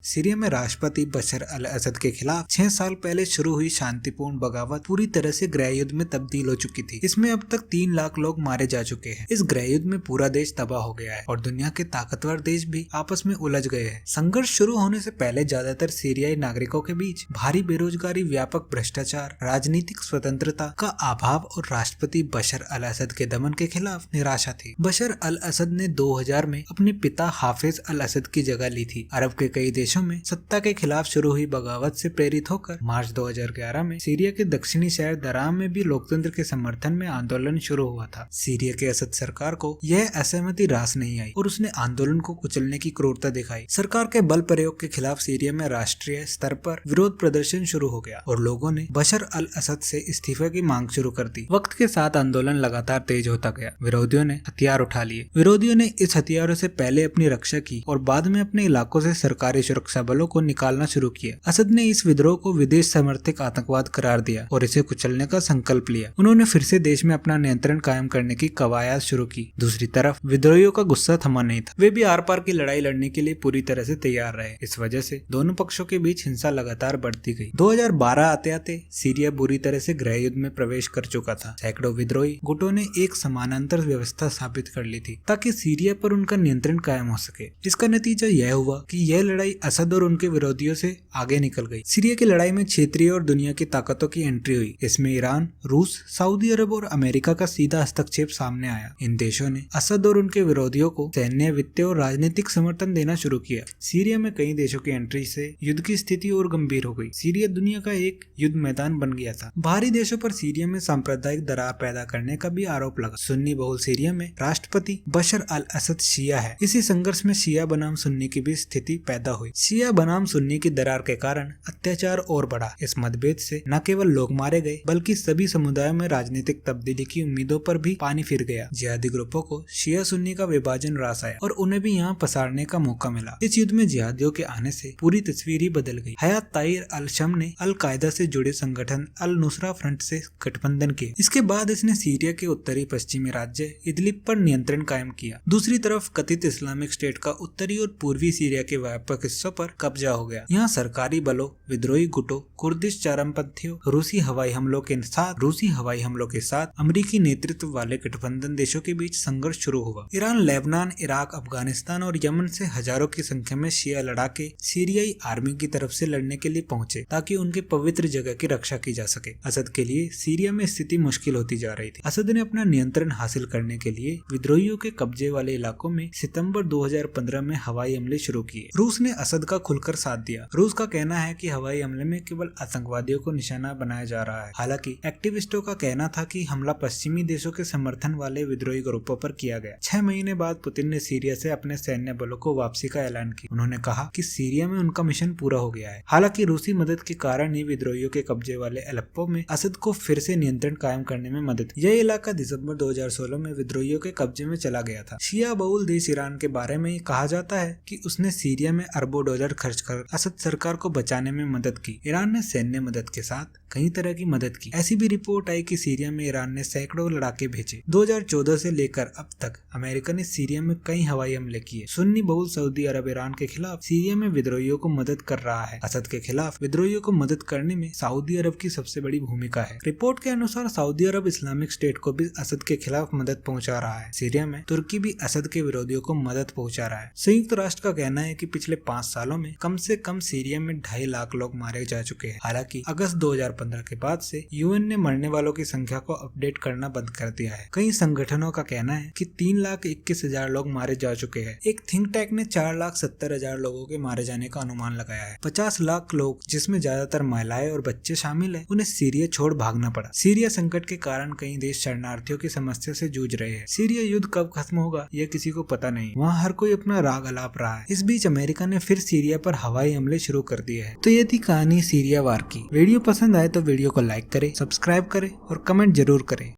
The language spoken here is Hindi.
सीरिया में राष्ट्रपति बशर अल असद के खिलाफ 6 साल पहले शुरू हुई शांतिपूर्ण बगावत पूरी तरह से गृह युद्ध में तब्दील हो चुकी थी। इसमें अब तक 3 लाख लोग मारे जा चुके हैं। इस गृह युद्ध में पूरा देश तबाह हो गया है और दुनिया के ताकतवर देश भी आपस में उलझ गए हैं। संघर्ष शुरू होने से पहले ज्यादातर सीरियाई नागरिकों के बीच भारी बेरोजगारी, व्यापक भ्रष्टाचार, राजनीतिक स्वतंत्रता का अभाव और राष्ट्रपति बशर अल असद के दमन के खिलाफ निराशा थी। बशर अल असद ने 2000 में अपने पिता हाफिज अल असद की जगह ली थी। अरब के कई देशों में सत्ता के खिलाफ शुरू हुई बगावत से प्रेरित होकर मार्च 2011 में सीरिया के दक्षिणी शहर दराम में भी लोकतंत्र के समर्थन में आंदोलन शुरू हुआ था। सीरिया के असद सरकार को यह असहमति रास नहीं आई और उसने आंदोलन को कुचलने की क्रूरता दिखाई। सरकार के बल प्रयोग के खिलाफ सीरिया में राष्ट्रीय स्तर पर विरोध प्रदर्शन शुरू हो गया और लोगों ने बशर अल असद से इस्तीफे की मांग शुरू कर दी। वक्त के साथ आंदोलन लगातार तेज होता गया। विरोधियों ने हथियार उठा लिए। विरोधियों ने इस हथियारों से पहले अपनी रक्षा की और बाद में अपने इलाकों से सरकारी सुरक्षा बलों को निकालना शुरू किया। असद ने इस विद्रोह को विदेश समर्थित आतंकवाद करार दिया और इसे कुचलने का संकल्प लिया। उन्होंने फिर से देश में अपना नियंत्रण कायम करने की कवायद शुरू की। दूसरी तरफ विद्रोहियों का गुस्सा थमा नहीं था। वे भी आर पार की लड़ाई लड़ने के लिए पूरी तरह से तैयार रहे। इस वजह से दोनों पक्षों के बीच हिंसा लगातार बढ़ती गई। 2012 आते आते सीरिया बुरी तरह से गृह युद्ध में प्रवेश कर चुका था। सैकड़ों विद्रोही गुटों ने एक समानांतर व्यवस्था स्थापित कर ली थी ताकि सीरिया पर उनका नियंत्रण कायम हो सके। इसका नतीजा यह हुआ कि यह लड़ाई असद और उनके विरोधियों से आगे निकल गई। सीरिया की लड़ाई में क्षेत्रीय और दुनिया की ताकतों की एंट्री हुई। इसमें ईरान, रूस, सऊदी अरब और अमेरिका का सीधा हस्तक्षेप सामने आया। इन देशों ने असद और उनके विरोधियों को सैन्य, वित्तीय और राजनीतिक समर्थन देना शुरू किया। सीरिया में कई देशों की एंट्री से युद्ध की स्थिति और गंभीर हो गई। सीरिया दुनिया का एक युद्ध मैदान बन गया था। बाहरी देशों पर सीरिया में सांप्रदायिक दरार पैदा करने का भी आरोप लगा। सुन्नी बहुल सीरिया में राष्ट्रपति बशर अल असद शिया है। इसी संघर्ष में शिया बनाम सुन्नी की भी स्थिति पैदा हुई। शिया बनाम सुन्नी की दरार के कारण अत्याचार और बढ़ा। इस मतभेद से न केवल लोग मारे गए बल्कि सभी समुदायों में राजनीतिक तब्दीली की उम्मीदों पर भी पानी फिर गया। जिहादी ग्रुपों को शिया सुन्नी का विभाजन रास आया और उन्हें भी यहाँ पसारने का मौका मिला। इस युद्ध में जिहादियों के आने से पूरी तस्वीर ही बदल गई। हयात ताहिर अल शम ने अल कायदा से जुड़े संगठन अल नुसरा फ्रंट से गठबंधन किया। इसके बाद इसने सीरिया के उत्तरी पश्चिमी राज्य इदलिब पर नियंत्रण कायम किया। दूसरी तरफ कथित इस्लामिक स्टेट का उत्तरी और पूर्वी सीरिया के व्यापक हिस्सों पर कब्जा हो गया। यहाँ सरकारी बलों, विद्रोही गुटों, कुर्दिश चरमपंथियों, रूसी हवाई हमलों के साथ अमेरिकी नेतृत्व वाले गठबंधन देशों के बीच संघर्ष शुरू हुआ। ईरान, लेबनान, इराक, अफगानिस्तान और यमन से हजारों की संख्या में शिया लड़ाके सीरियाई आर्मी की तरफ से लड़ने के लिए पहुंचे ताकि उनके पवित्र जगह की रक्षा की जा सके। असद के लिए सीरिया में स्थिति मुश्किल होती जा रही थी। असद ने अपना नियंत्रण हासिल करने के लिए विद्रोहियों के कब्जे वाले इलाकों में सितंबर 2015 में हवाई हमले शुरू किए। रूस ने असद का खुलकर साथ दिया। रूस का कहना है कि हवाई हमले में केवल आतंकवादियों को निशाना बनाया जा रहा है। हालांकि एक्टिविस्टों का कहना था कि हमला पश्चिमी देशों के समर्थन वाले विद्रोही ग्रुपों पर किया गया। 6 महीने बाद पुतिन ने सीरिया से अपने सैन्य बलों को वापसी का ऐलान किया। उन्होंने कहा कि सीरिया में उनका मिशन पूरा हो गया है। हालांकि रूसी मदद के कारण ही विद्रोहियों के कब्जे वाले अलेप्पो में असद को फिर से नियंत्रण कायम करने में मदद। यह इलाका दिसंबर 2016 में विद्रोहियों के कब्जे में चला गया था। शिया बहुल देश ईरान के बारे में कहा जाता है कि उसने सीरिया में अरबों डॉलर खर्च कर असद सरकार को बचाने में मदद की। ईरान ने सैन्य मदद के साथ कई तरह की मदद की। ऐसी भी रिपोर्ट आई कि सीरिया में ईरान ने सैकड़ों लड़ाके भेजे। 2014 से लेकर अब तक अमेरिका ने सीरिया में कई हवाई हमले किए। सुन्नी बहुल सऊदी अरब ईरान के खिलाफ सीरिया में विद्रोहियों को मदद कर रहा है। असद के खिलाफ विद्रोहियों को मदद करने में सऊदी अरब की सबसे बड़ी भूमिका है। रिपोर्ट के अनुसार सऊदी अरब इस्लामिक स्टेट को भी असद के खिलाफ मदद पहुंचा रहा है। सीरिया में तुर्की भी असद के विरोधियों को मदद पहुंचा रहा है। संयुक्त राष्ट्र का कहना है कि पिछले 5 सालों में कम से कम सीरिया में 2.5 लाख लोग मारे जा चुके हैं। हालांकि अगस्त 2015 के बाद से यूएन ने मरने वालों की संख्या को अपडेट करना बंद कर दिया है। कई संगठनों का कहना है कि 3,21,000 लोग मारे जा चुके हैं। एक थिंक टैंक ने 4,70,000 लोगों के मारे जाने का अनुमान लगाया है। 50 लाख लोग, जिसमें ज्यादातर महिलाएं और बच्चे शामिल हैं, उन्हें सीरिया छोड़ भागना पड़ा। सीरिया संकट के कारण कई देश शरणार्थियों की समस्या से जूझ रहे हैं। सीरिया युद्ध कब खत्म होगा यह किसी को पता नहीं। वहाँ हर कोई अपना राग अलाप रहा है। इस बीच अमेरिका ने फिर सीरिया पर हवाई हमले शुरू कर दिए हैं। तो ये थी कहानी सीरिया वार की। वीडियो पसंद आए तो वीडियो को लाइक करें, सब्सक्राइब करें और कमेंट जरूर करें।